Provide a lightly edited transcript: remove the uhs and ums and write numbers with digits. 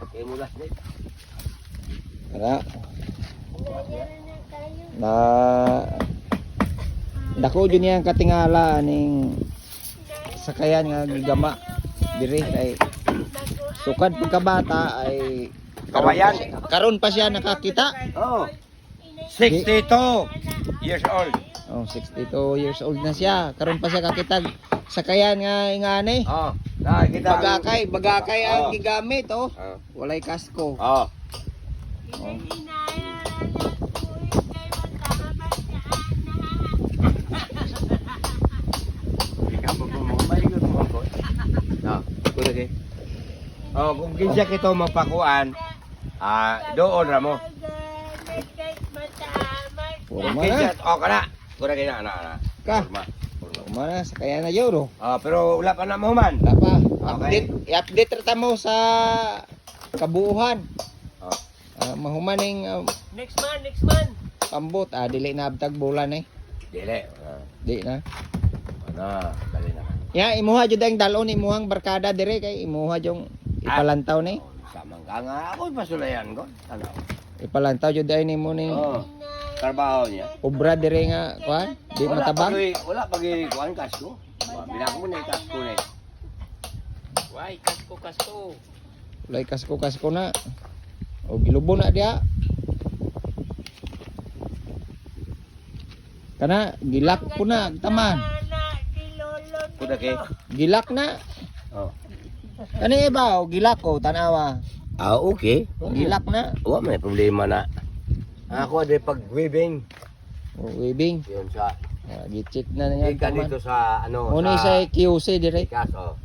Kaya mo last night. Kaya na dako jud niyang katingala aning sakayan nga gigama diri kay sukad pagkabata ay karon pa siya nakakita. Oh. 62 years old. Oh, 62 years old na siya. Karon pa siya kakitag sakayan nga ingani. Oh. Nakita. Bagakay ang Oh. gigamit oh. Oh. Walay kasko. Oh. Oh. Okay. Oh, kung kinsa kito mapakuan, doon ra mo. Puro Kung man kinsa, na. kana. Pura kina ana. Ka. Purma. Mana sakayan na euro. Pero wala pa na mahuman. Wala pa. Okay. I-update rata mo sa kabuuhan. Oh. Mahumaning Next month. pambot. Dili na abtag bulan eh. Dili. Di na. Ano, dali na. Ya, imuha jud ang dalon imuhang barkada dire kay imuha jung ipalantaw ni. Samang ka nga ako pasulayan ko. Ano? Ipalantaw jud ay nimo ning Oh. Trabaho niya. obra dire nga kuan, di matabang. Wala pag kuan kasko. Binako mo na yung kasko na. Why, kasko. Ulay kasko na. O gilubo na dia. Kana gilak po na taman. Kuda kay. Gilak na. Oh. Kani ba o gilak ko tanawa. Okay. Gilak na. Wala may problema na. Ako de pag weaving. O weaving. Yun sa Gi-check na niya ikan taman. dito sa ano Muna sa QC dire. Kaso.